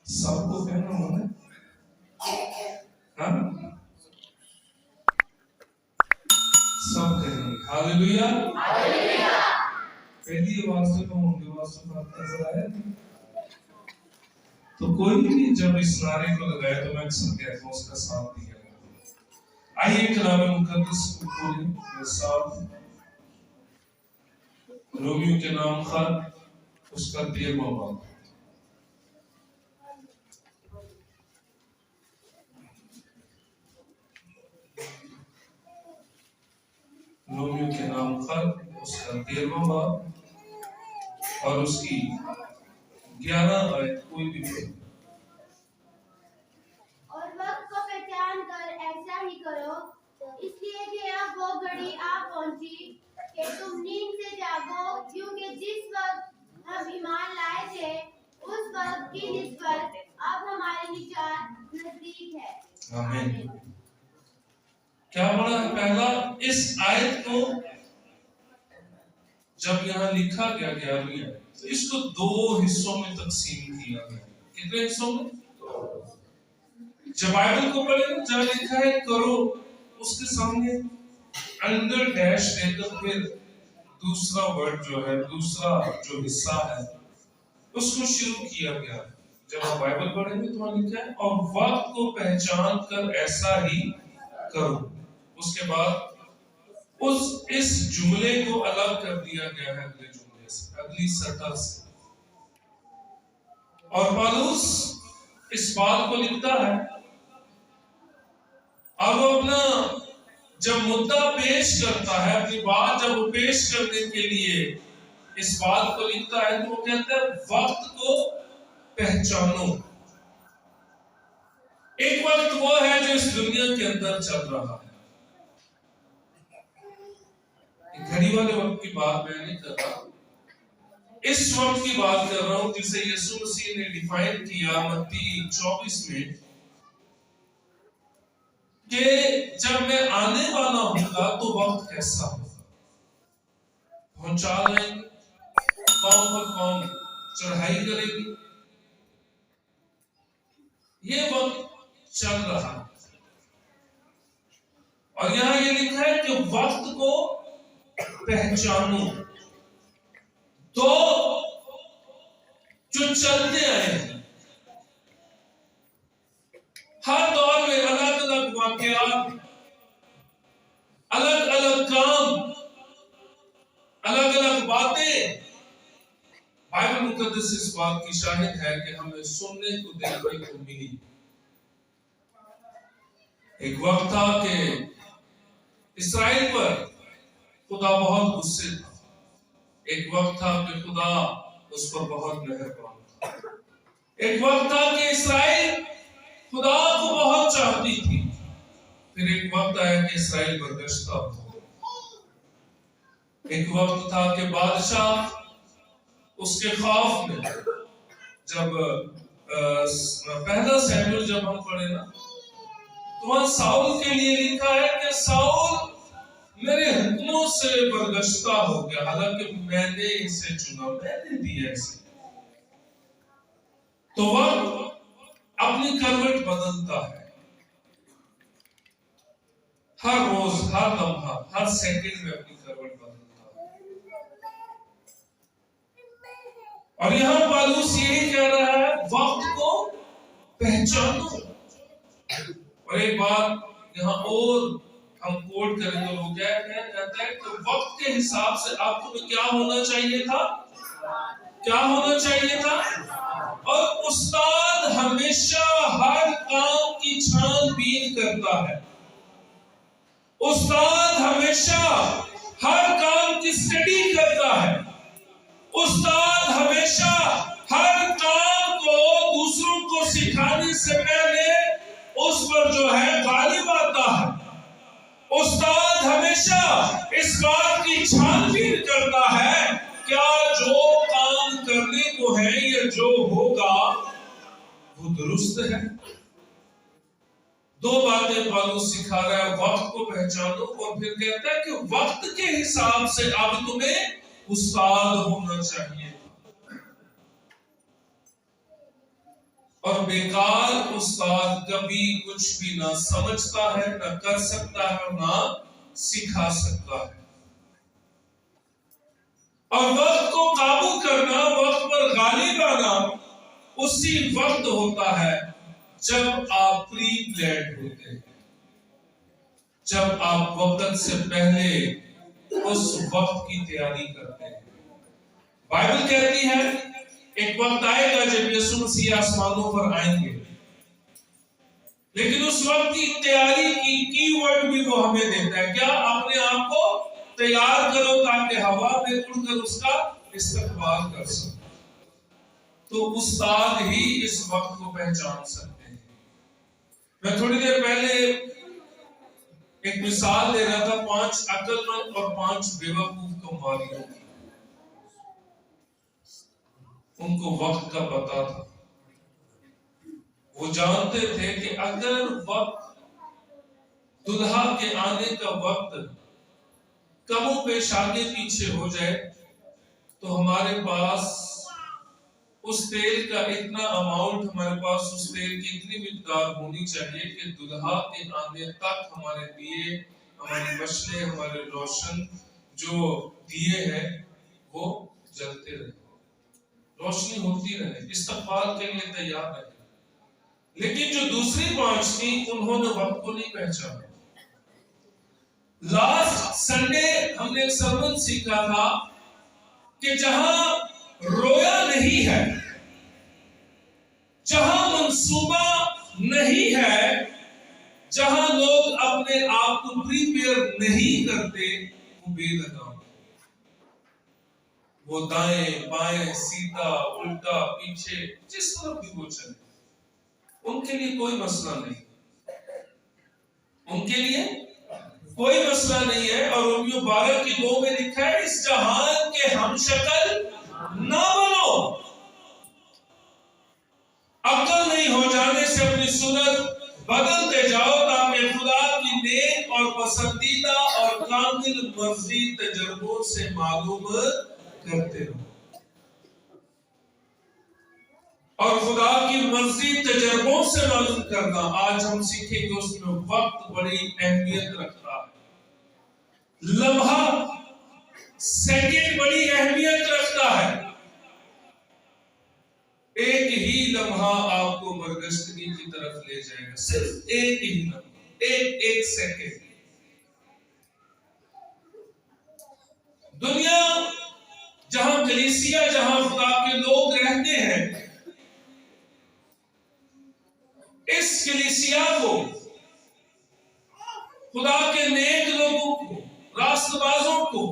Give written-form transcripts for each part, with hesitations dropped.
सबको कहना होना, हाँ सब करेंगे। हालेलुया। पहली आवाज से कहूँगी, आवाज से बात कैसा है? तो कोई भी जब इस नारे को लगाए तो मैं अक्सर कहता हूँ उसका साथ दिया। आइए कलाम मुकद्दस को खोलें मेरे साथ। रोमियो के नाम खत उसका 13वां बाब। रोमियो के नाम खत उसका 13वां बाब और उसकी 11 आयत कोई भी पढ़े। और वक्त को पहचान कर ऐसा ही करो, इसलिए कि अब वो घड़ी आ पहुंची कि तुम नींद से जागो, क्योंकि जिस वक्त हम ईमान लाए थे उस वक्त की निस्बत अब हमारे निजात नजदीक है। आमीन। क्या पढ़ा है? पहला, इस आयत को जब यहाँ लिखा गया 11वीं आयत, तो इसको 2 हिस्सों में तकसीम किया गया। कितने हिस्सों में? जब बाइबल को पढ़े जहाँ लिखा है करो, उसके सामने अंडर डैश देकर फिर दूसरा वर्ड जो है, दूसरा जो हिस्सा है उसको शुरू किया गया। जब आप बाइबल पढ़ेंगे तो वहां लिखा है और वक्त को पहचान कर ऐसा ही करो। उसके बाद इस जुमले को अलग कर दिया गया है अगले जुमले से, अगली सतह से। और पौलुस इस बात को लिखता है, अब अपना जब मुद्दा पेश करता है, अपनी बात जब वो पेश करने के लिए इस बात को लिखता है, तो वो कहता है वक्त को पहचानो। एक वक्त वो है जो इस दुनिया के अंदर चल रहा है। घड़ी वाले वक्त की बात मैं नहीं कर रहा, इस वक्त की बात कर रहा हूं जिसे यीशु मसीह ने डिफाइन किया मत्ती 24 में, कि जब मैं आने वाला हूंगा तो वक्त कैसा होगा। पहुंचा लाएंगे, कौम पर कौम चढ़ाई करेगी, ये वक्त चल रहा है। और यहां ये लिखा है कि वक्त को पहचानो। तो जो चलते आए हैं, हर दौर में अलग अलग वाकयात, अलग अलग काम, अलग अलग बातें, बाइबल मुकद्दस इस बात की शाहिद है कि हमें सुनने को देखने को मिली। एक वक्त था कि इस्राएल पर खुदा बहुत गुस्से था। एक वक्त था कि खुदा उस पर बहुत मेहरबान था। एक वक्त था कि इस्राएल खुदा को बहुत चाहती थी। फिर एक वक्त आया कि इस्राएल बरगश्ता हो। एक वक्त था कि बादशाह उसके खौफ में, जब पहला शमूएल जब हम पढ़े ना, तो वहां साउल के लिए लिखा है कि साउल मेरे हुक्मों से बरगश्ता हो गया, हालांकि मैंने इसे चुना, मैंने दिया इसे। तो वक्त अपनी करवट बदलता है, हर रोज, हर लम्हा, हर सेकंड में अपनी करवट बदलता है। और यहां पौलुस यही कह रहा है, वक्त को पहचानो। और एक बात यहां और हम कोट करेंगे, वो क्या कहता है कि वक्त के हिसाब से आप तुम्हें क्या होना चाहिए था, क्या होना चाहिए था। और उस्ताद हमेशा हर काम की छानबीन करता है। उस्ताद हमेशा हर काम की स्टडी करता है। उस्ताद हमेशा हर काम को दूसरों को सिखाने से पहले उस पर जो है गालिब आता है। उस्ताद हमेशा इस बात की छानबीन करता है, क्या जो काम करने को है या जो होगा वो दुरुस्त है। 2 बातें पौलुस सिखा रहा है, वक्त को पहचानो और फिर कहता है कि वक्त के हिसाब से अब तुम्हें उस्ताद होना चाहिए। और बेकार उस्ताद कभी कुछ भी ना समझता है, ना कर सकता है और ना सिखा सकता है। और वक्त को काबू करना, वक्त पर गालिब आना उसी वक्त होता है जब आप प्री प्लान्ड होते हैं, जब आप वक्त से पहले उस वक्त की तैयारी करते हैं। बाइबल कहती है एक वक्त आएगा जब यीशु मसीह आसमानों पर आएंगे, लेकिन उस वक्त की तैयारी की कीवर्ड भी वो हमें देता है। क्या? अपने आप को तैयार करो ताकि हवा में उड़कर उसका इस्तेमाल कर सको। तो उस्ताद ही इस वक्त को पहचान सकते हैं। मैं थोड़ी देर पहले एक मिसाल दे रहा था 5 अक्लमंद और 5 बेवकूफ कंवारियों की। उनको वक्त का पता था। वो जानते थे कि अगर वक्त, दुल्हा के आने का वक्त कमों पेश आगे पीछे हो जाए तो हमारे पास उस तेल का इतना अमाउंट, हमारे पास उस तेल की इतनी मिकदार होनी चाहिए कि दुल्हा के आने तक हमारे दिए, हमारी मशले, हमारे रोशन जो दिए हैं वो जलते रहे, रोशनी होती रहे, इस्तकबाल के लिए तैयार रहे। लेकिन जो दूसरी 5 थी उन्होंने वक्त को नहीं पहचाना। लास्ट संडे हमने एक सरमन सीखा था कि जहां रोया नहीं है, जहां मंसूबा नहीं है, जहां लोग अपने आप को प्रिपेयर नहीं करते, वो बेलगाम, वो दाएं बाएं सीधा उल्टा पीछे जिस तरफ भी वो चले, उनके लिए कोई मसला नहीं, उनके लिए कोई मसला नहीं है। और रोमियो 12:2 में लिखा है, इस जहान के हम शक्ल ना बनो, अक्ल नहीं हो जाने से अपनी सूरत बदलते जाओ ताकि खुदा की नेक और पसंदीदा और कामिल मर्जी तजर्बों से मालूम करते रहो। और खुदा की मर्जी तजर्बों से मालूम करना, आज हम सीखेंगे उसमें वक्त बड़ी अहमियत रखता है, लम्हा सेकंड बड़ी अहमियत रखता है। एक ही लम्हा आपको बरगश्तगी की तरफ ले जाएगा, सिर्फ एक ही लम्हा, एक सेकंड। दुनिया जहां कलीसिया, जहां खुदा के लोग रहते हैं, इस कलीसिया को, खुदा के नेक लोगों को, रास्तबाजों को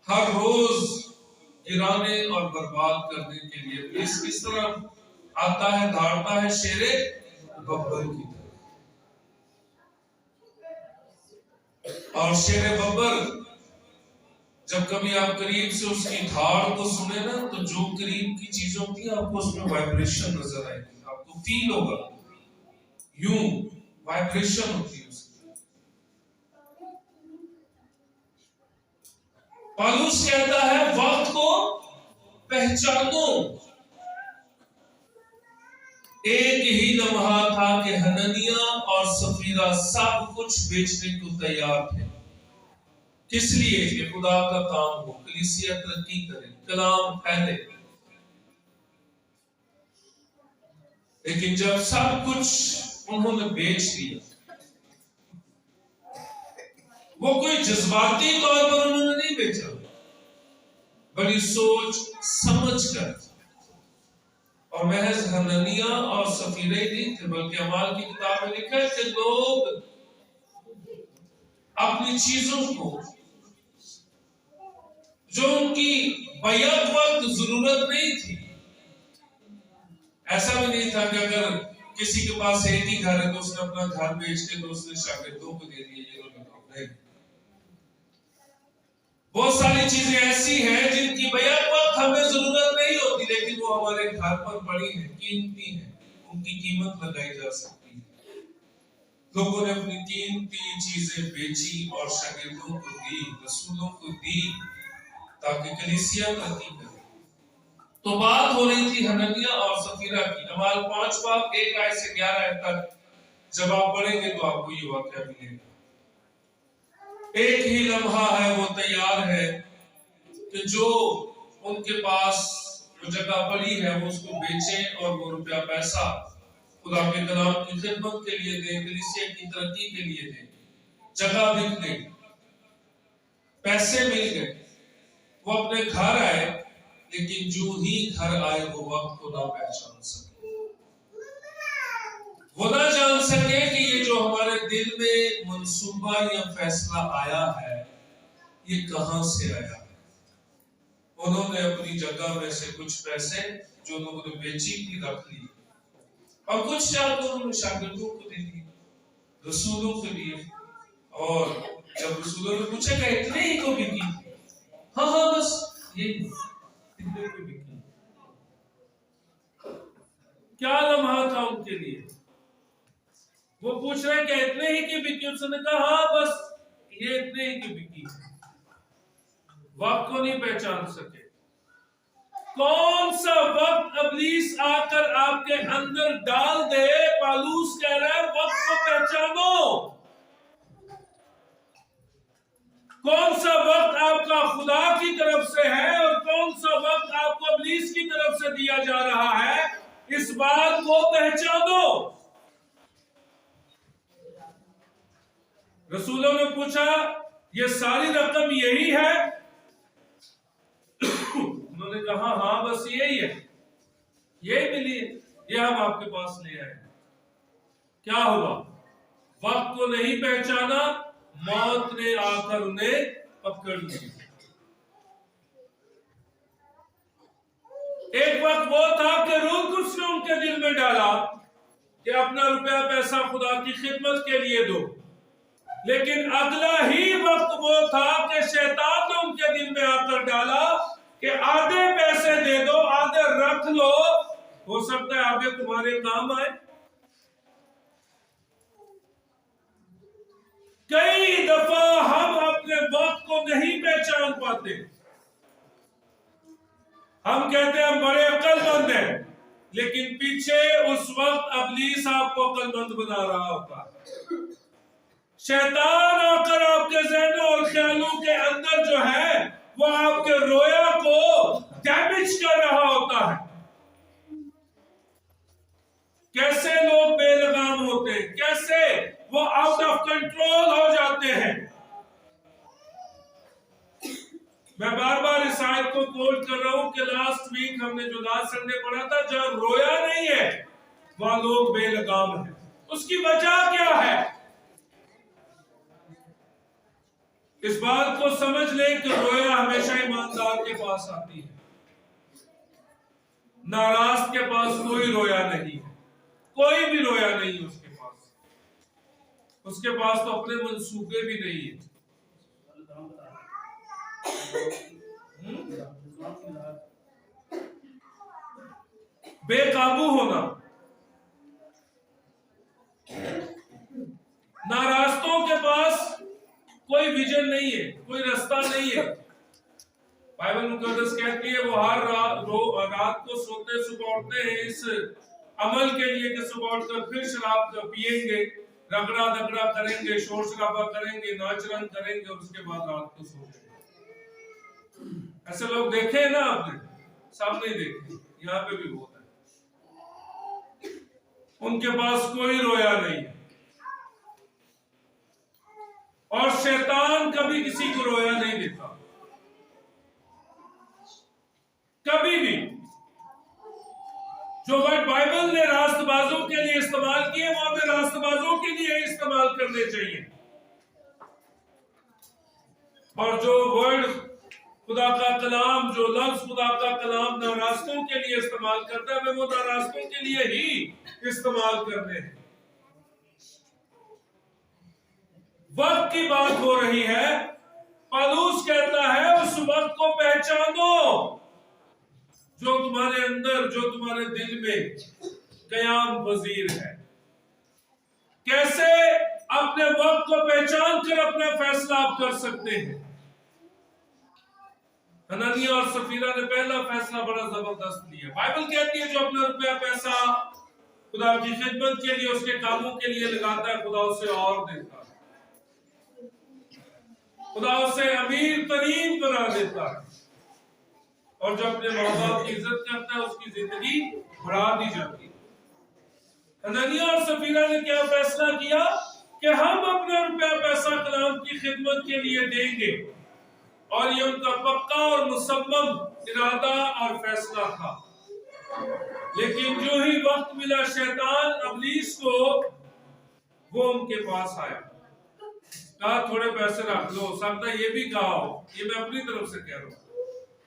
हर रोज गिराने और बर्बाद करने के लिए इस किस तरह आता है, धारता है शेरे बब्बर की तरह। और शेरे बब्बर जब कभी आप करीब से उसकी धार को सुने ना, तो जो करीब की चीजों की आपको उसमें वाइब्रेशन नजर आएगी, आपको फील होगा, यूं वाइब्रेशन होती है उसकी। पौलुस कहता है वक्त को पहचानो। एक ही लम्हा था कि हननिया और सफीरा सब कुछ बेचने को तैयार थे। किस लिए? कि खुदा का काम हो, कलीसिया तरक्की करे, कलाम फैले। लेकिन जब सब कुछ उन्होंने बेच दिया, वो कोई जज्बाती तौर पर उन्होंने नहीं बेचा, बड़ी सोच समझ कर। और महज हननिया और सफीरा ही नहीं थे, बल्कि अमाल की किताब में लिखा है कि लोग अपनी चीजों को जो उनकी बैक वक्त जरूरत नहीं थी, ऐसा भी नहीं था कि अगर किसी के पास एक ही घर है तो उसने अपना घर बेच के तो उसने शागिर्दों को दे दिया, ये नहीं। बहुत सारी चीजें ऐसी हैं जिनकी बैक वक्त हमें जरूरत नहीं होती, लेकिन वो हमारे घर पर पड़ी है, कीमती है, उनकी कीमत लगाई जा सकती है। लोगों ने अपनी कीमती चीजें बेची और शागिर्दों को दी, रसूलों को दी, ताकि कलीसिया तरक्की करे। तो बात हो रही थी हनन्याह और सफीरा की। अमाल 5 बाब 1 आयत से 11 आयत तक जब आप पढ़ेंगे तो आपको ये वाक्या मिलेगा। एक ही लम्हा है वो तैयार है कि जो उनके पास वो जगह पड़ी है वो उसको बेचें और वो रुपया पैसा खुदा के कलाम की खिदमत के लिए दें, कलीसिया की तरक्की के लिए दें। जगह बिक गई, पैसे मिल गए, वो अपने घर आए, लेकिन जो ही घर आए वो वक्त को ना पहचान सके। वो ना जान सके कि ये जो हमारे दिल में मंसूबा या फैसला आया है ये कहां से आया है। उन्होंने अपनी जगह में से कुछ पैसे जो उन्होंने बेची थी रख ली और कुछ उन्होंने शागिर्दों को दे दिए, रसूलों को दिए। और जब रसूलों ने पूछा कि इतने ही को बिकी? हाँ हाँ बस यही इतने को बिकी। क्या लम्हा था उनके लिए? वो पूछ रहे कि इतने ही की बिकी? उसने कहा हाँ बस ये इतने ही की बिकी। वक्त को नहीं पहचान सके। कौन सा वक्त इब्लीस आकर आपके अंदर डाल दे, पौलुस कह रहा है वक्त को पहचानो। कौन सा वक्त आपका खुदा की तरफ से है और कौन सा वक्त आपको इब्लीस की तरफ से दिया जा रहा है, इस बात को पहचानो। रसूलों ने पूछा ये सारी रकम यही है? उन्होंने कहा हाँ बस यही है, यही मिली है, ये हम आपके पास ले आए। क्या हुआ? वक्त को नहीं पहचाना, मौत ने आकर उन्हें पकड़ लिया। एक वक्त वो था कि रूह उसने उनके दिल में डाला कि अपना रुपया पैसा खुदा की खिदमत के लिए दो, लेकिन अगला ही वक्त वो था कि शैतान ने उनके दिल में आकर डाला कि आधे पैसे दे दो, आधे रख लो, हो सकता है आगे तुम्हारे काम आए। कई दफा हम अपने वक्त को नहीं पहचान पाते। हम कहते हैं हम बड़े अक्लमंद हैं, लेकिन पीछे उस वक्त इब्लीस आपको अक्लमंद बना रहा होता है। शैतान आकर आपके ज़हनों और ख्यालों के अंदर जो है वो आपके रोया को डैमेज कर रहा होता है। कैसे लोग बेलगाम होते हैं, कैसे वो आउट ऑफ कंट्रोल हो जाते हैं। मैं बार बार इस आयत को कोट कर रहा हूं कि लास्ट वीक हमने जो लास्ट संडे पढ़ा था, जहां रोया नहीं है वहां लोग बेलगाम हैं। उसकी वजह क्या है? इस बात को समझ लें कि रोया हमेशा ईमानदार के पास आती है, नाराज के पास कोई रोया नहीं है, कोई भी रोया नहीं है उसके पास। उसके पास तो अपने मंसूबे भी नहीं है। बेकाबू होना, नाराजतों के पास कोई विजन नहीं है, कोई रास्ता नहीं है। बाइबल मुकद्दस कहती है वो हर रात को सोते सुबह उठते हैं इस अमल के लिए कि सुबह उठकर फिर शराब पिएंगे, रगड़ा दगड़ा करेंगे, शोर शराबा करेंगे, नाच रंग करेंगे और उसके बाद रात को सो जाएंगे। ऐसे लोग देखे हैं ना आपने? सामने देखे, यहाँ पे भी बहुत है। उनके पास कोई रोया नहीं है। और शैतान कभी किसी को रोया नहीं देता, कभी भी। जो वर्ड बाइबल ने रास्तबाजों के लिए इस्तेमाल किए वो हमें रास्तबाजों के लिए इस्तेमाल करने चाहिए। और जो वर्ड खुदा का कलाम, जो लफ्ज खुदा का कलाम नाराजतों के लिए इस्तेमाल करता है, हमें वो नाराजतों के लिए ही इस्तेमाल करने हैं। वक्त की बात हो रही है। पौलुस कहता है उस वक्त को पहचानो जो तुम्हारे अंदर, जो तुम्हारे दिल में कयाम पजीर है। कैसे अपने वक्त को पहचान कर अपना फैसला आप कर सकते हैं? हननिया और सफीरा ने पहला फैसला बड़ा जबरदस्त लिया। बाइबल कहती है जो अपना रुपया पैसा खुदा की खिदमत के लिए, उसके कामों के लिए लगाता है, खुदा उसे और देता है, खुदा उसे अमीर तरीन बना देता है, और जो अपने माँ बाप की इज्जत करता है उसकी जिंदगी बढ़ा दी जाती है। हननिया और सफीरा ने क्या फैसला किया कि हम अपना रुपया पैसा कलाम की खिदमत के लिए देंगे, और ये उनका पक्का और मुसम्मम इरादा और फैसला था। लेकिन जो ही वक्त मिला शैतान अबलीस को, वो उनके पास आया, कहा थोड़े पैसे रख लो, सकता ये भी कहा हो, ये मैं अपनी तरफ से कह रहा हूँ,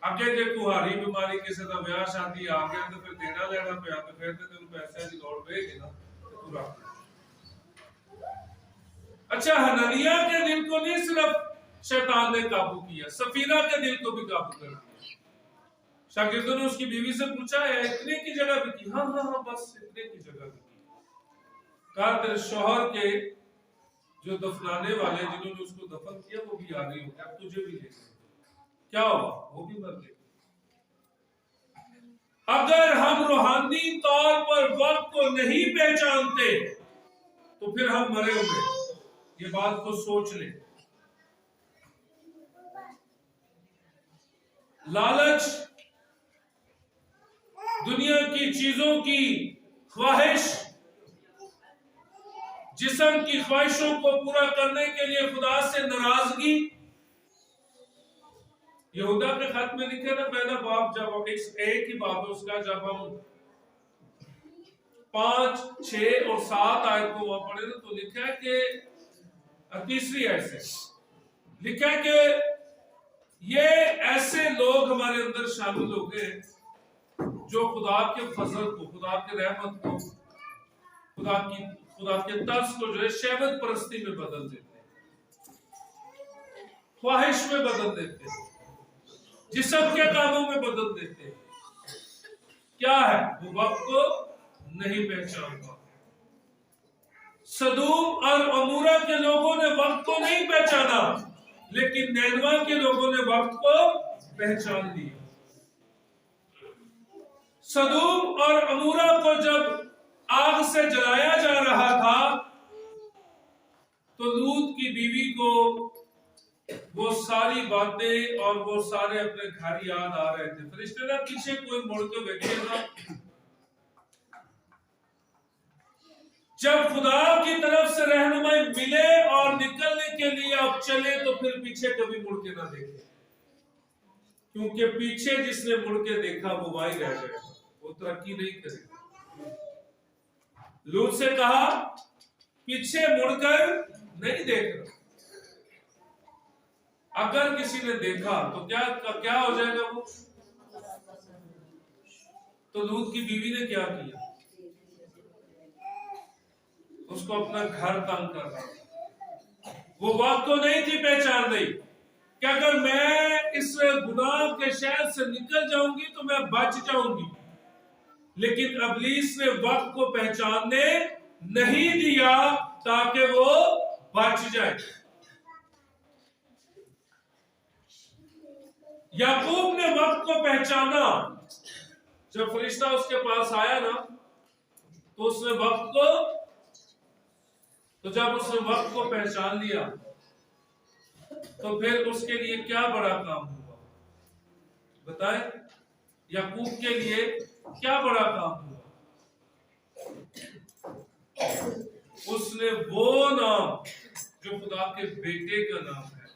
आगे जे कुहारी बीमारी किसी का ब्याह शादी आ गया तो फिर देना लेना पे तो फिर तो तेन पैसे की दौड़ पेगी ना, तो तू रख। अच्छा, हननिया के दिल को नहीं सिर्फ शैतान ने काबू किया, सफीरा के दिल को भी काबू कर दिया। शागिर्दों ने उसकी बीवी से पूछा है इतने की जगह भी की? हाँ हाँ हाँ, बस इतने की जगह भी की। कहा तेरे शौहर के जो दफनाने वाले जिन्होंने उसको दफन किया वो भी आ रही हो, अब तुझे भी ले क्या हुआ, वो भी मर गए। अगर हम रूहानी तौर पर वक्त को नहीं पहचानते तो फिर हम मरे हुए, ये बात को सोच ले। लालच, दुनिया की चीजों की ख्वाहिश, जिस्म की ख्वाहिशों को पूरा करने के लिए खुदा से नाराजगी। यहूदा के खत में लिखे ना पहला बाब, जब एक ही बाब है उसका, जब हम 5, 6 और 7 आयत को वहां पढ़े ना तो लिखा है कि तीसरी आयत से लिखा है कि ये ऐसे लोग हमारे अंदर शामिल हो गए जो खुदा के फजल को, खुदा के रहमत को, खुदा के तर्स को जो है शहवत परस्ती में बदल देते हैं, ख्वाहिश में बदल देते हैं, जिस्म के कामों में बदल देते हैं। क्या है वो? वक्त को नहीं पहचानता। सदूम और अमूरा के लोगों ने वक्त को नहीं पहचाना, लेकिन नैनवा के लोगों ने वक्त को पहचान लिया। सदूम और अमूरा को जब आग से जलाया जा रहा था तो लूत की बीवी को वो सारी बातें और वो सारे अपने घर याद आ रहे थे। फरिश्ते ने पीछे कोई मुड़ के बैठेगा, जब खुदा की तरफ से रहनुमाई मिले और निकलने के लिए आप चले तो फिर पीछे कभी मुड़ के ना देखे, क्योंकि पीछे जिसने मुड़ के देखा वो वहीं रह जाएगा, वो तरक्की नहीं करेगा। लूत से कहा पीछे मुड़कर नहीं देखना। अगर किसी ने देखा तो क्या हो जाएगा वो? तो लूत की बीवी ने क्या किया? उसको अपना घर तंग कर रहा। वो वक्त को नहीं थी पहचान रही कि अगर मैं इस गुनाह के शहर से निकल जाऊंगी तो मैं बच जाऊंगी, लेकिन अबलीस ने वक्त को पहचानने नहीं दिया ताकि वो बच जाए। याकूब ने वक्त को पहचाना। जब फरिश्ता उसके पास आया ना तो उसने जब उसने वक्त को पहचान लिया तो फिर उसके लिए क्या बड़ा काम हुआ बताएं? याकूब के लिए क्या बड़ा काम हुआ? उसने वो नाम जो खुदा के बेटे का नाम है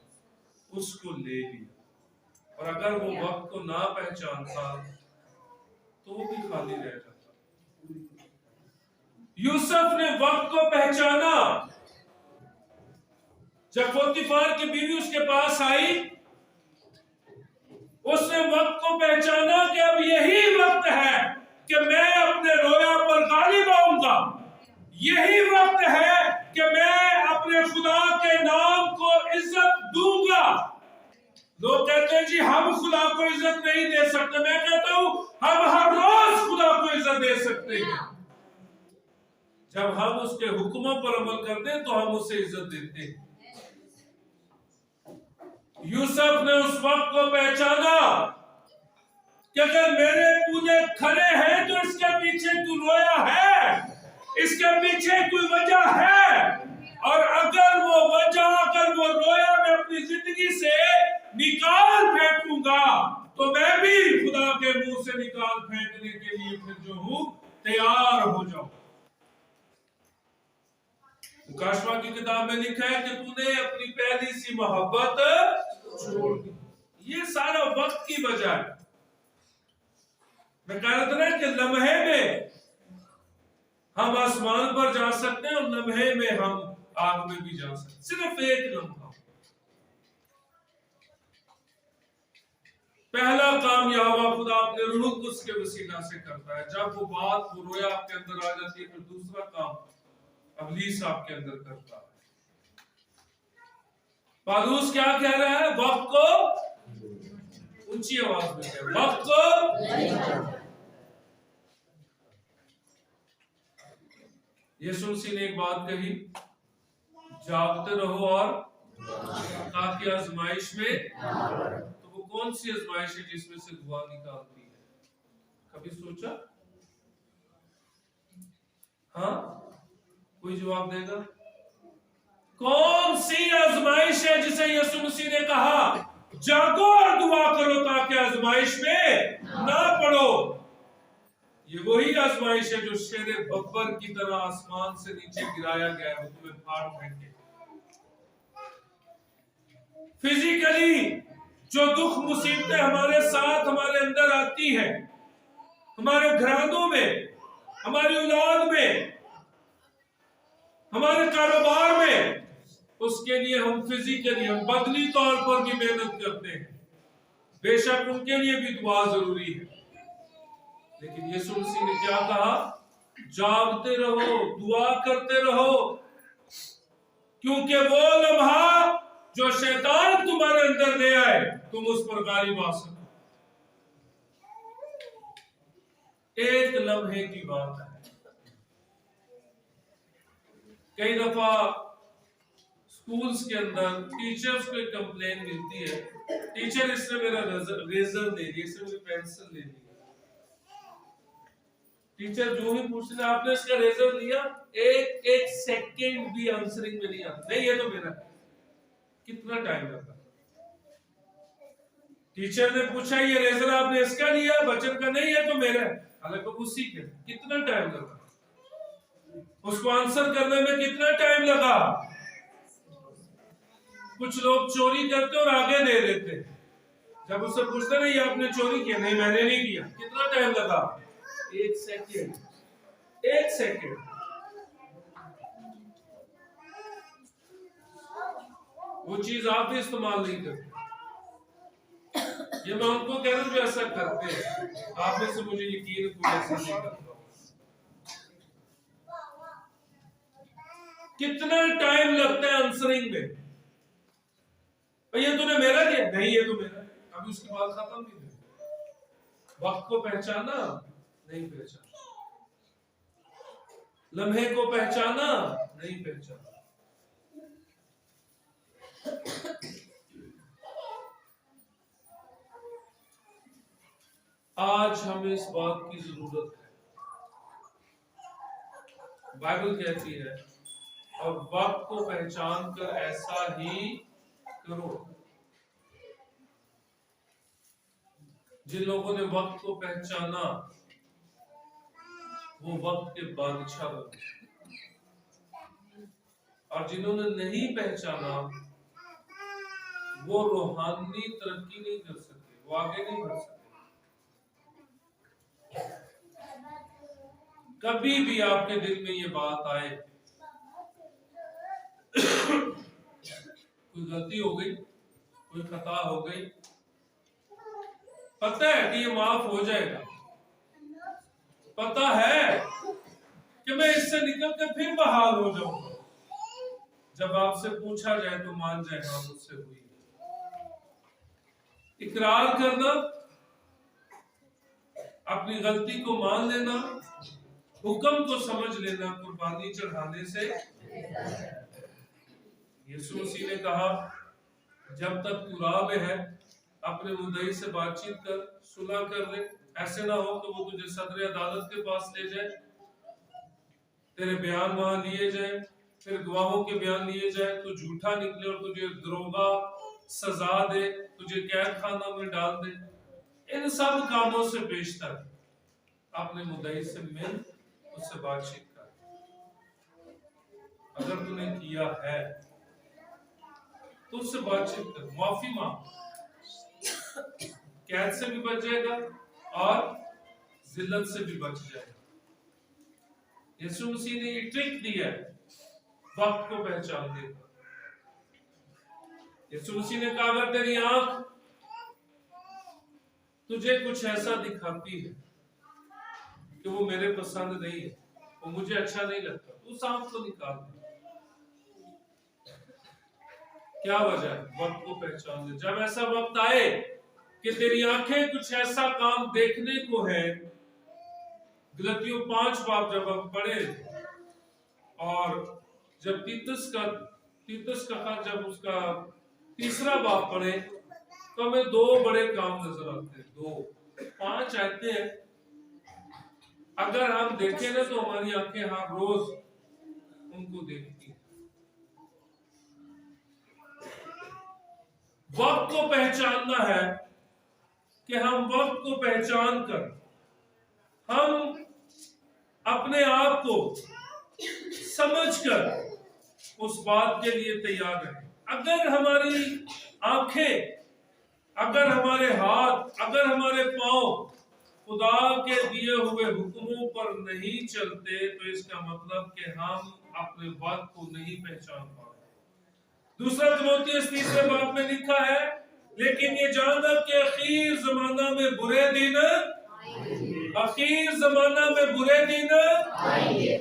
उसको ले लिया, और अगर वो वक्त को ना पहचानता तो वो भी खाली रह जाता। यूसुफ ने वक्त को पहचाना। जब पोतीफार की बीवी उसके पास आई, उसने वक्त को पहचाना कि अब यही वक्त है कि मैं अपने रोया पर गालिब आऊंगा, यही वक्त है कि मैं अपने खुदा के नाम को इज्जत दूंगा। लोग कहते हैं जी हम खुदा को इज्जत नहीं दे सकते। मैं कहता हूं हम हर रोज खुदा को इज्जत दे सकते हैं। जब हम उसके हुक्मों पर अमल करते हैं तो हम उसे इज्जत देते हैं। यूसुफ ने उस वक्त को पहचाना कि अगर मेरे पूले खड़े हैं तो इसके पीछे तू रोया है, इसके पीछे कोई वजह है। और अगर वो वजह, अगर वो रोया मैं अपनी जिंदगी से निकाल फेंकूंगा तो मैं भी खुदा के मुंह से निकाल फेंकने के लिए फिर जो हूं तैयार हो जाऊं। प्रकाशवा की किताब में लिखा है कि तूने अपनी पहली सी मोहब्बत छोड़ दी। ये सारा वक्त की वजह है। मैं कह रहा था ना कि लम्हे में हम आसमान पर जा सकते हैं और लम्हे में हम आग में भी जा सकते हैं। सिर्फ एक लम्हा। पहला काम यहोवा खुदा अपने रूह कुद्स के वसीला से करता है। जब वो बात, वो रोया आपके अंदर आ जाती है, फिर दूसरा काम अबलीस आपके अंदर करता है। पौलुस क्या कह रहा है? वक्त को, ऊंची आवाज में कह, वक्त को। यीशु मसीह ने एक बात कही, जागते रहो और ताकि आजमाइश में। तो वो कौन सी आजमाइश है जिसमें से धुआं निकालती है? कभी सोचा? हाँ, कोई जवाब देगा? कौन सी आजमाइश है जिसे यीशु मसीह ने कहा जागो और दुआ करो ताकि आजमाइश में ना पड़ो? ये वही आजमाइश है जो शेर बब्बर की तरह आसमान से नीचे गिराया गया है, वो तुम्हें फाड़ फेंके। फिजिकली जो दुख मुसीबतें हमारे साथ, हमारे अंदर आती है, हमारे घरानों में, हमारी औलाद में, हमारे कारोबार में, उसके लिए हम फिजिकली, हम बदनी तौर पर भी मेहनत करते हैं। बेशक उनके लिए भी दुआ जरूरी है, लेकिन यीशु मसीह ने क्या कहा? जागते रहो, दुआ करते रहो, क्योंकि वो लम्हा जो शैतान तुम्हारे अंदर ले आए, तुम उस पर गालिब आ सको। एक लम्हे की बात है। कई दफा स्कूल्स के अंदर टीचर्स को एक कंप्लेन मिलती है, टीचर इसने मेरा रेजर ले लिया, इसने मेरी पेंसिल ले ली। टीचर जो ही पूछते हैं आपने इसका रेजर लिया, एक सेकंड भी आंसरिंग में नहीं आता, नहीं ये तो मेरा। कितना टाइम लगा? टीचर ने पूछा ये रेजर आपने इसका लिया, बच्चन का नहीं है तो मेरा है, हालांकि उसी के। कितना टाइम लगा उसको आंसर करने में? कितना टाइम लगा? कुछ लोग चोरी करते और आगे दे देते, जब उससे पूछते नहीं ये आपने चोरी किया, नहीं मैंने नहीं किया। कितना टाइम लगा? एक सेकंड, एक सेकंड। वो चीज आप भी इस्तेमाल नहीं करते। ये मैं उनको कह रहा हूं जो ऐसा करते हैं, आप में से मुझे यकीन है कोई ऐसा नहीं करता। कितना टाइम लगता है आंसरिंग में? ये तूने मेरा दिया, नहीं ये तो मेरा है, अभी उसकी बात खत्म नहीं हुई। वक्त को पहचाना, नहीं पहचाना। लम्हे को पहचाना, नहीं पहचाना। आज हमें इस बात की जरूरत है। बाइबल कहती है और वक्त को पहचान कर ऐसा ही करो। जिन लोगों ने वक्त को पहचाना वो वक्त के बादशाह बने, और जिन्होंने नहीं पहचाना वो रूहानी तरक्की नहीं कर सके, वो आगे नहीं बढ़ सके। कभी भी आपके दिल में ये बात आए कोई गलती हो गई, कोई खता हो गई, पता है कि ये माफ हो जाएगा, पता है कि मैं इससे निकल कर फिर बहाल हो जाऊंगा, जब आपसे पूछा जाए तो मान जाए हाँ मुझसे हुई। इकरार करना, अपनी गलती को मान लेना, हुक्म को समझ लेना कुर्बानी चढ़ाने से। यीशु मसीह ने कहा जब तक तू राह में है अपने मुद्दई से बातचीत कर, सुलह कर ले। ऐसे ना हो कि वो तुझे सदर अदालत के पास ले जाए, तेरे बयान वहां लिए जाए, फिर गवाहों के बयान लिए जाए, तो झूठा निकले और तुझे दरोगा सजा दे, तुझे कैद खाना में डाल दे। इन सब कामों से बेशतर अपने मुद्दई से मिल, उससे बातचीत कर। अगर तूने किया है तो उससे बातचीत कर, माफी मांग, कैद से भी बच जाएगा और जिल्लत से भी बच जाएगा। यीशु मसीह ने ये ट्रिक दिया है वक्त को पहचानने का। यीशु मसीह ने कहा अगर तेरी आंख तुझे कुछ ऐसा दिखाती है कि वो मेरे पसंद नहीं है, वो मुझे अच्छा नहीं लगता, तो उस आंख को निकाल दे। क्या वजह है? वक्त को पहचान ले। जब ऐसा वक्त आए कि तेरी आंखें कुछ ऐसा काम देखने को है, गलतियों 5 बाब जब हम पढ़े और जब तीतुस का खत जब उसका 3रा बाब पढ़े तो हमें 2 बड़े काम नजर आते हैं। 5 आयतें हैं, अगर हम देखें ना तो हमारी आंखें हर रोज उनको देखती हैं। वक्त को पहचानना है कि हम वक्त को पहचान कर हम अपने आप को समझकर उस बात के लिए तैयार रहें। अगर हमारी आंखें, अगर हमारे हाथ, अगर हमारे पांव खुदा के दिए हुए हुक्मों पर नहीं चलते तो इसका मतलब कि हम अपने वक्त को नहीं पहचान पा रहे। 2 तिमोथियुस 3 बाब में लिखा है, लेकिन ये जानना कि आखिर जमाना में बुरे दिन आखिर जमाना में बुरे दिन आएंगे।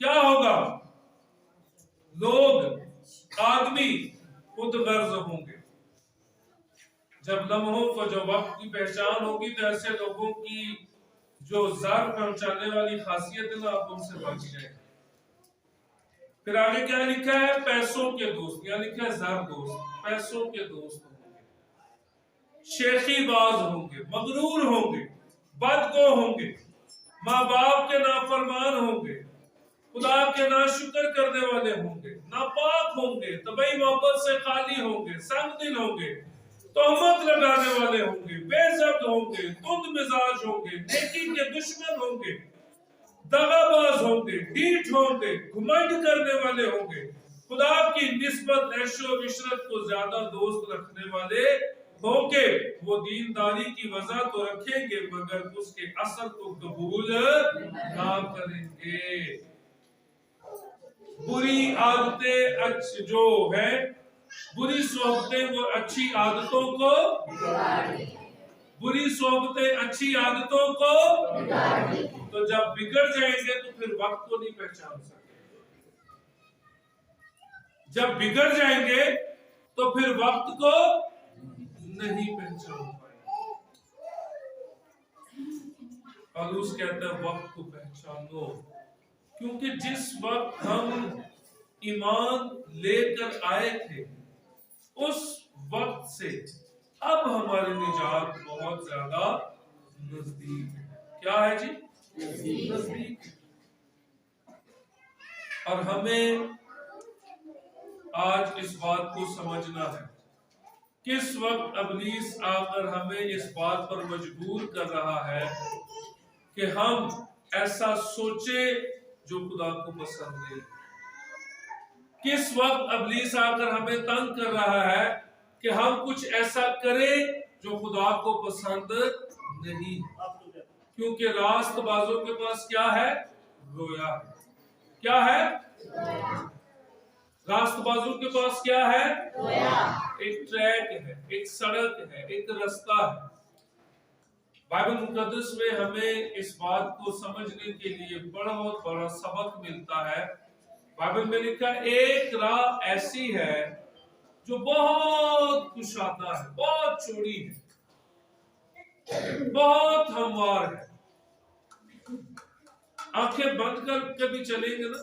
क्या होगा? लोग, आदमी खुद गर्ज होंगे। जब लम्हों को, जो वक्त की पहचान होगी, तो ऐसे लोगों की जो जार पहुंचाने वाली खासियत है ना, आप उनसे बच जाए। फिर आगे क्या लिखा है? पैसों के दोस्त, या लिखा है जार दोस्त, पैसों के दोस्त होंगे, शेखीबाज होंगे, मगरूर होंगे, बदगो होंगे, माँ बाप के नाफरमान होंगे, खुदा के नाशुक्र करने वाले होंगे, नापाक होंगे, तबई मोहब्बत से खाली होंगे, संग दिल होंगे, तोहमत लगाने वाले होंगे, बेज़ब्त होंगे, तुंद मिजाज होंगे, नेकी के दुश्मन होंगे, दगाबाज होंगे, ढीठ होंगे, घुमंड करने वाले होंगे, खुदा की निस्बत ऐशो इशरत को ज्यादा दोस्त रखने वाले होंगे। वो दीनदारी की वजह तो रखेंगे मगर उसके असर को कबूल ना करेंगे। बुरी आदतें जो है, बुरी सोबतें वो अच्छी आदतों को, बुरी सोबतें अच्छी आदतों को, तो जब बिगड़ जाएंगे तो फिर वक्त को नहीं पहचान सकते। जब बिगड़ जाएंगे तो फिर वक्त को नहीं पहचान पाएंगे। पौलुस कहता है वक्त को पहचानो, क्योंकि जिस वक्त हम ईमान लेकर आए थे उस वक्त से अब हमारी निजात बहुत ज्यादा नजदीक है। क्या है जी? नजदीक। और हमें आज इस बात को समझना है, किस वक्त इब्लीस आकर हमें इस बात पर मजबूर कर रहा है कि हम ऐसा सोचे जो खुदा को पसंद नहीं। किस वक्त इब्लीस आकर हमें तंग कर रहा है कि हम कुछ ऐसा करें जो खुदा को पसंद नहीं, क्योंकि रास्तबाजों के पास क्या है? रोया। क्या है? रास्तबाजों के पास क्या है? रोया। एक ट्रैक है, एक सड़क है, एक रास्ता है। बाइबल मुकद्दस में हमें इस बात को समझने के लिए बहुत बड़ा सबक मिलता है। बाइबल में लिखा एक राह ऐसी है जो बहुत कुशादा है, बहुत चौड़ी है, बहुत हमवार है। आंखें बंद कर कभी चलेंगे ना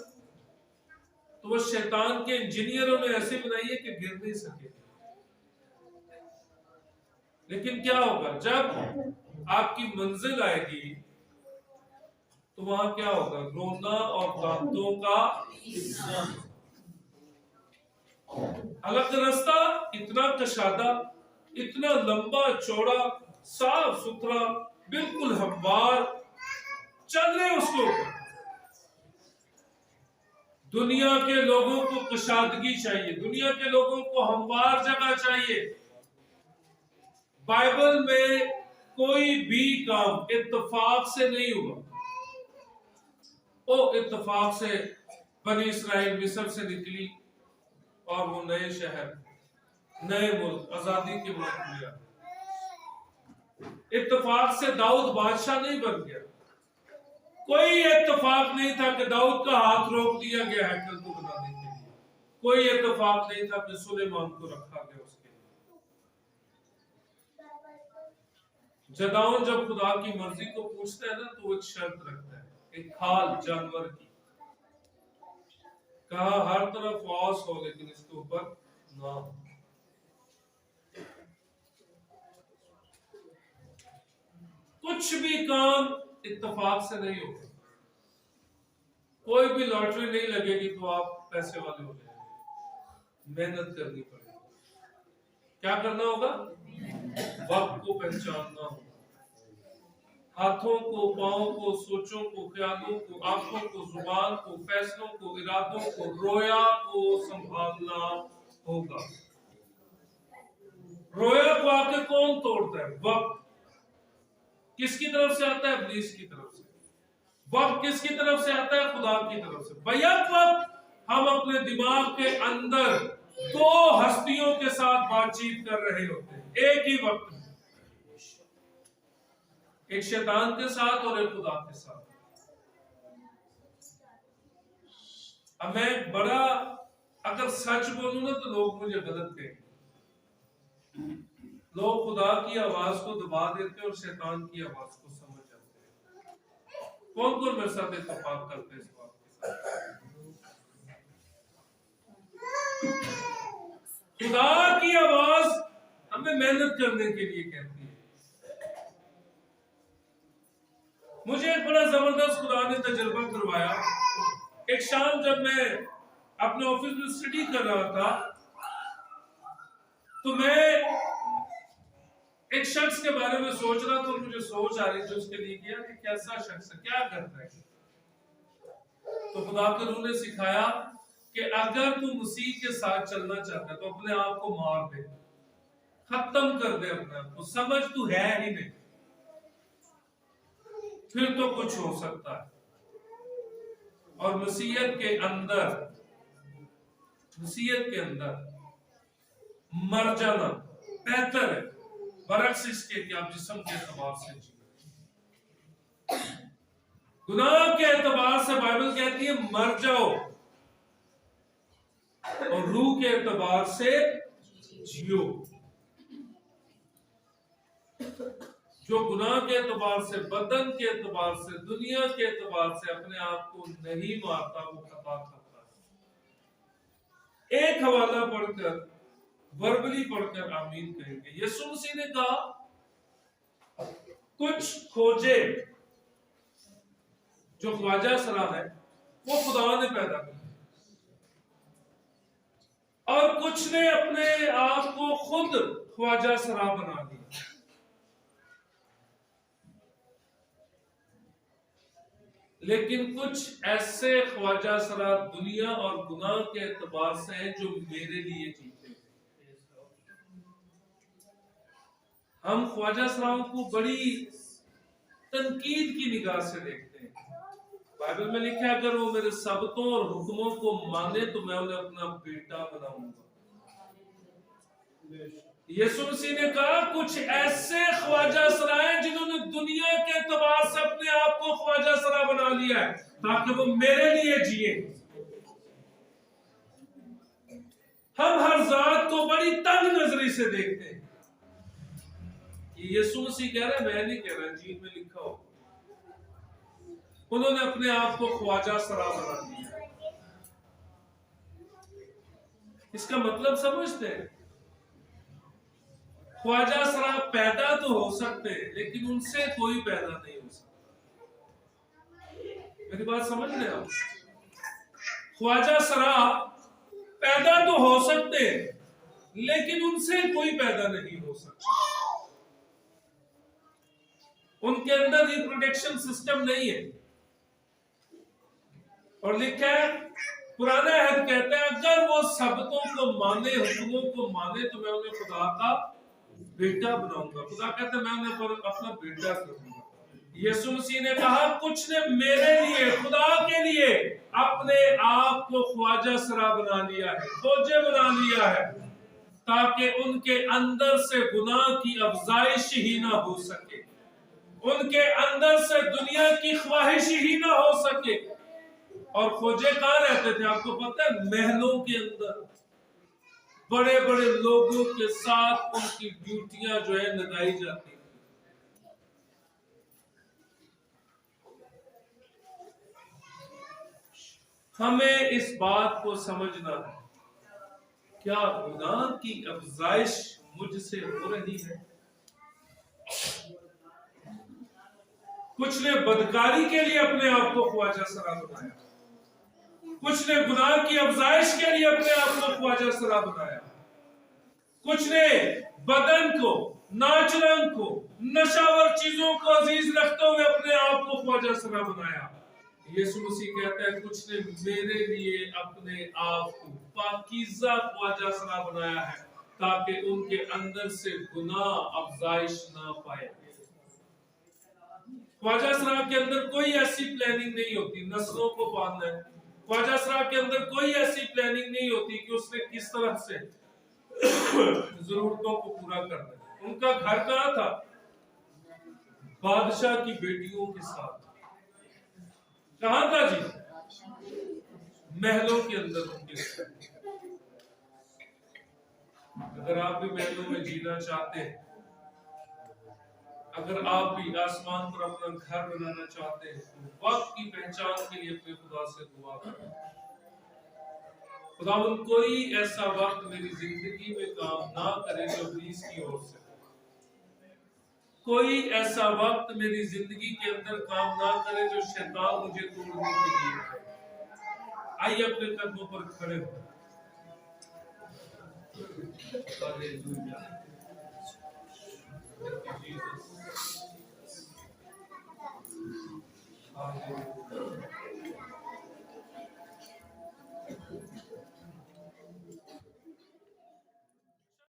तो वो शैतान के इंजीनियरों ने ऐसे बनाई है कि गिर नहीं सके। लेकिन क्या होगा जब आपकी मंजिल आएगी तो वहां क्या होगा? रोना और दांतों का अलग रास्ता, इतना कशादा, इतना लंबा चौड़ा, साफ सुथरा, बिल्कुल हमवार चल रहे उसके ऊपर। दुनिया के लोगों को कशादगी चाहिए, दुनिया के लोगों को हमवार जगह चाहिए। बाइबल में कोई भी काम इत्तेफाक से नहीं हुआ। ओ इत्तेफाक से बनी इसराइल मिस्र से निकली और वो नए शहर, नए मुल्क, आजादी के मुल्क में गया। इत्तेफाक से दाऊद बादशाह नहीं बन गया। कोई इत्तेफाक नहीं था कि दाऊद का हाथ रोक दिया गया हैकल को बनाने के लिए। कोई इत्तेफाक नहीं था कि सुलेमान को रखा गया उसके लिए। जदाऊन जब खुदा की मर्जी को पूछता है ना तो वो एक शर्त रखता है, एक खाल जानवर की। कहा हर तरफ वास हो लेकिन इसके ऊपर ना हो। कुछ भी काम इत्तेफाक से नहीं होगा। कोई भी लॉटरी नहीं लगेगी तो आप पैसे वाले हो जाएंगे। मेहनत करनी पड़ेगी। क्या करना होगा? वक्त को पहचानना होगा। हाथों को, पांवों को, सोचों को, ख्यालों को, आंखों को, जुबान को, फैसलों को, इरादों को, रोया को संभालना होगा। रोया को आके कौन तोड़ता है? वक्त। किसकी तरफ से आता है? इब्लीस की तरफ से। वक्त किसकी तरफ से आता है? खुदा की तरफ से। बैक वक्त हम अपने दिमाग के अंदर दो हस्तियों के साथ बातचीत कर रहे होते हैं एक ही वक्त में, एक शैतान के साथ और एक खुदा के साथ। अब मैं बड़ा अगर सच बोलूं ना तो लोग मुझे गलत कहेंगे। लोग खुदा की आवाज को दबा देते हैं और शैतान की आवाज को समझ जाते हैं। कौन कौन मेरे साथ इत्तेफाक करते हैं इस बात के साथ? खुदा की आवाज हमें मेहनत करने के लिए कहती है। मुझे एक बड़ा जबरदस्त खुदा ने तजुर्बा करवाया। एक शाम जब मैं अपने ऑफिस में स्टडी कर रहा था तो मैं एक शख्स के बारे में सोच रहा था और मुझे सोच आ रही थी उसके लिए कि यार ये कैसा शख्स है, क्या करता है। तो खुदा के रूह ने सिखाया कि अगर तू मसीह के साथ चलना चाहता है तो अपने आप को मार दे, खत्म कर दे अपने आप को, समझ तू है ही नहीं, फिर तो कुछ हो सकता है। और मसीहत के अंदर मर जाना बेहतर है बरक्स इसके कि आप जिस्म के एतबार से जियो। गुनाह के एतबार से बाइबल कहती है मर जाओ, और रूह के एतबार से जियो। जो गुनाह के एतबार से, बदन के एतबार से, दुनिया के एतबार से अपने आप को नहीं मारता वो खता करता है। एक हवाला पढ़कर, वर्बली पढ़कर आमीन कहेंगे। यीशु मसीह ने कहा कुछ खोजे, जो ख्वाजा सरा है वो खुदा ने पैदा किया, और कुछ ने अपने आप को खुद ख्वाजा सरा बना दिया। लेकिन कुछ ऐसे ख्वाजा सरा दुनिया और गुनाह के एतबार से हैं जो मेरे लिए जीते हैं। हम ख्वाजा सराओं को बड़ी तनकीद की निगाह से देखते हैं। बाइबल में लिखा है अगर वो मेरे सबतों और हुक्मों को माने तो मैं उन्हें अपना बेटा बनाऊंगा। यीशु मसीह ने कहा कुछ ऐसे ख्वाजा सराए जिन्होंने दुनिया के एतबार से अपने आप को ख्वाजा सरा बना लिया है ताकि वो मेरे लिए जिए। हम हर जात को बड़ी तंग नजरी से देखते हैं। यीशु मसीह कह रहे हैं, मैं नहीं कह रहा, इंजील में लिखा हो, उन्होंने अपने आप को ख्वाजा सरा बना दिया। इसका मतलब समझते हैं? ख्वाजा सरा पैदा तो हो सकते हैं, लेकिन उनसे कोई पैदा नहीं हो सकता। मेरी बात समझ रहे हो? ख्वाजा सरा पैदा तो हो सकते हैं, लेकिन उनसे कोई पैदा नहीं हो सकता। उनके अंदर रिप्रोडक्शन सिस्टम नहीं है। और लिखा है, पुराना अहद कहता है, अगर वो शब्दों को माने, हुक्मों को माने, तो मैं उन्हें खुदा का बेटा बनाऊंगा। खुदा कहता है, मैं उन्हें अपना बेटा करूंगा। यीशु मसीह ने कहा, कुछ ने मेरे लिए, खुदा के लिए अपने आप को ख्वाजा सरा बना लिया है, खोजे बना लिया है, ताकि उनके अंदर से गुनाह की अफजाइश ही ना हो सके, उनके अंदर से दुनिया की ख्वाहिश ही ना हो सके। और खोजे कहां रहते थे आपको पता है? महलों के अंदर बड़े बड़े लोगों के साथ उनकी ड्यूटियां जो है लगाई जाती थी। हमें इस बात को समझना है, क्या गुनाह की अफजाइश मुझसे हो रही है? कुछ ने बदकारी के लिए अपने आप को ख्वाजा सरा बनाया, कुछ ने गुनाह की अफजाइश के लिए अपने आप को ख्वाजा सरा बनाया, कुछ ने बदन को, नाच रंग को, नशावर चीजों को अजीज रखते हुए अपने आप को ख्वाजा सरा बनाया। यीशु मसीह कहता है, कुछ ने मेरे लिए अपने आप को पाकीज़ा ख्वाजा सरा बनाया है, ताकि उनके अंदर से गुनाह अफजाइश ना पाए। ख्वाजा सरा के अंदर कोई ऐसी प्लानिंग नहीं होती नस्लों को पालना है। ख्वाजा सरा के अंदर कोई ऐसी प्लानिंग नहीं होती कि उसने किस तरह से जरूरतों को पूरा करना है। उनका घर कहां था? बादशाह की बेटियों के साथ। कहां था जी? महलों के अंदर उनके साथ। अगर आप भी महलों में जीना चाहते हैं, अगर आप भी आसमान पर अपना घर बनाना चाहते हैं, तो वक्त की पहचान के लिए अपने खुदा से दुआ करें। खुदावंद, कोई ऐसा वक्त मेरी जिंदगी में काम ना करे जो इब्लीस की ओर से, कोई ऐसा वक्त मेरी जिंदगी के अंदर काम ना करे जो शैतान मुझे तोड़ने के लिए है। आइए अपने कदमों पर खड़े हो। हालेलुया। हालेलुया।